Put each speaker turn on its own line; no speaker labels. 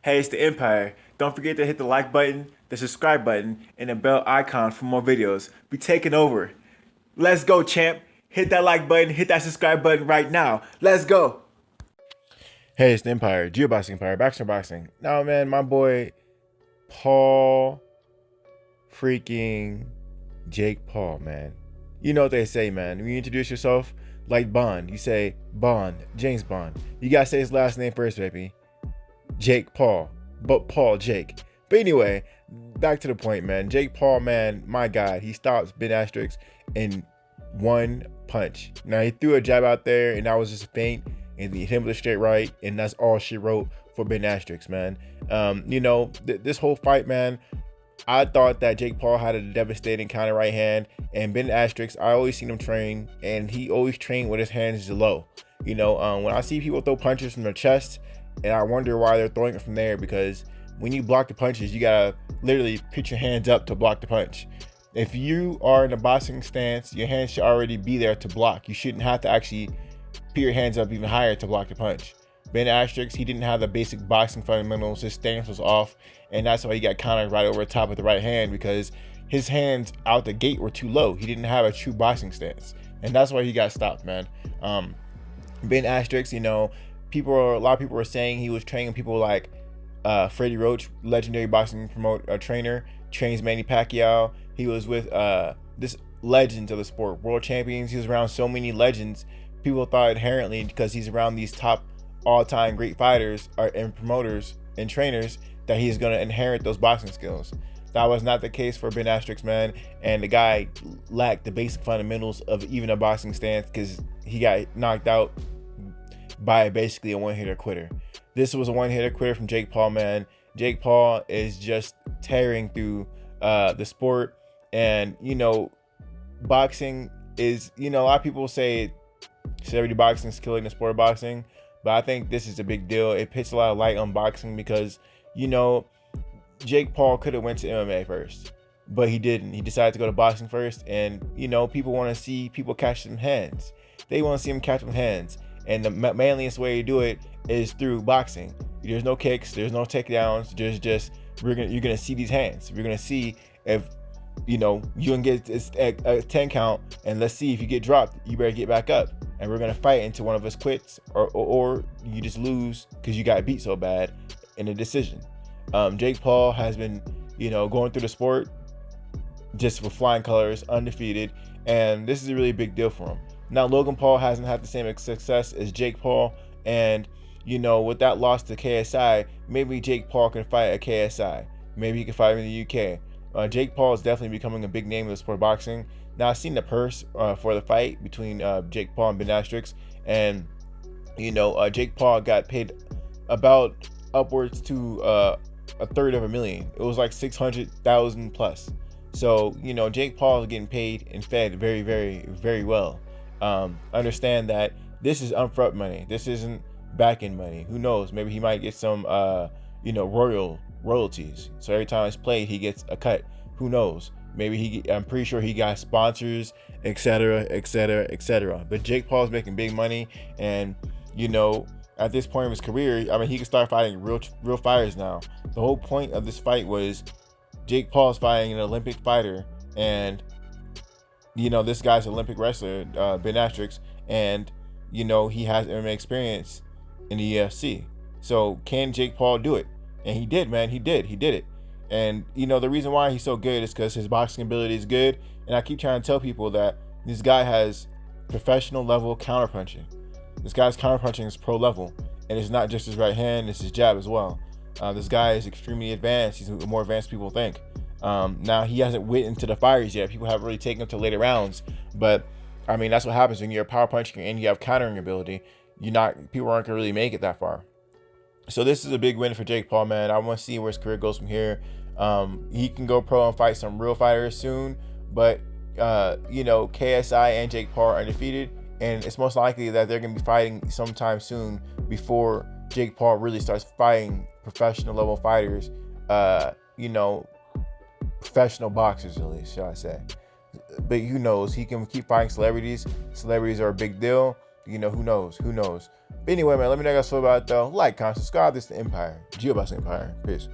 Hey, it's the Empire. Don't forget to hit the like button, the subscribe button, and the bell icon for more videos. We taking over. Let's go, champ. Hit that like button, hit that subscribe button right now. Let's go. Hey, it's the Empire, Geoboxing Empire, Baxter Boxing. Now, man, my boy Paul freaking Jake Paul, man. You know what they say, man. When you introduce yourself like Bond, you say Bond, James Bond. You gotta say his last name first, baby. Jake Paul, but Paul Jake. But anyway, back to the point, man. Jake Paul, man, my God, he stops Ben Askren in one punch. Now he threw a jab out there, and that was just a feint, and he hit him with a straight right, and that's all she wrote for Ben Askren, man. This whole fight, man, I thought that Jake Paul had a devastating counter right hand, and Ben Askren, I always seen him train, and he always trained with his hands low. When I see people throw punches from their chest, and I wonder why they're throwing it from there, because when you block the punches, you gotta literally put your hands up to block the punch. If you are in a boxing stance, your hands should already be there to block. You shouldn't have to actually put your hands up even higher to block the punch. Ben Askren, he didn't have the basic boxing fundamentals. His stance was off, and that's why he got countered right over the top of the right hand, because his hands out the gate were too low. He didn't have a true boxing stance, and that's why he got stopped, man. Ben Askren, a lot of people were saying he was training people like Freddie Roach, legendary boxing trainer, trains Manny Pacquiao. He was with this legends of the sport, world champions. He was around so many legends. People thought inherently, because he's around these top all-time great fighters and promoters and trainers, that he's going to inherit those boxing skills. That was not the case for Ben Askren, man. And the guy lacked the basic fundamentals of even a boxing stance, because he got knocked out by basically a one-hitter quitter. This was a one-hitter quitter from Jake Paul, man. Jake Paul is just tearing through the sport. And, boxing is, a lot of people say celebrity boxing is killing the sport of boxing. But I think this is a big deal. It puts a lot of light on boxing because, Jake Paul could have went to MMA first, but he didn't. He decided to go to boxing first. And, people want to see people catch some hands. They want to see him catch some hands. And the manliest way to do it is through boxing. There's no kicks, there's no takedowns. There's just you're gonna see these hands. We're gonna see if you can get a 10 count, and let's see if you get dropped, you better get back up. And we're gonna fight until one of us quits, or you just lose because you got beat so bad in a decision. Jake Paul has been going through the sport just with flying colors, undefeated, and this is a really big deal for him. Now, Logan Paul hasn't had the same success as Jake Paul, and with that loss to KSI, maybe Jake Paul can fight at KSI. Maybe he can fight in the UK. Jake Paul is definitely becoming a big name in the sport of boxing. Now, I've seen the purse for the fight between Jake Paul and Ben Askren, and Jake Paul got paid about upwards to $250,000. It was like 600,000 plus. So Jake Paul is getting paid and fed very, very, very well. Understand that this is upfront money. This isn't back-end money. Who knows? Maybe he might get some, royalties. So every time it's played, he gets a cut. Who knows? Maybe I'm pretty sure he got sponsors, etc., etc., etc. But Jake Paul's making big money, and at this point of his career, he can start fighting real fighters now. The whole point of this fight was Jake Paul's fighting an Olympic fighter, and this guy's an Olympic wrestler, Ben Askren, and he has MMA experience in the UFC. So can Jake Paul do it? And he did, man. He did it. And the reason why he's so good is because his boxing ability is good. And I keep trying to tell people that this guy has professional level counterpunching. This guy's counterpunching is pro level, and it's not just his right hand; it's his jab as well. This guy is extremely advanced. He's more advanced than people think. Now he hasn't went into the fires yet. People haven't really taken him to later rounds, but that's what happens when you're a power puncher and you have countering ability. People aren't gonna really make it that far. So this is a big win for Jake Paul, man. I want to see where his career goes from here. He can go pro and fight some real fighters soon, but KSI and Jake Paul are undefeated, and it's most likely that they're gonna be fighting sometime soon before Jake Paul really starts fighting professional level fighters. Professional boxers, at least, shall I say. But who knows? He can keep fighting celebrities. Celebrities are a big deal. You know, who knows? Who knows? But anyway, man, let me know how you guys feel about it, though. Like, comment, subscribe. This is the Empire. Geobus Empire. Peace.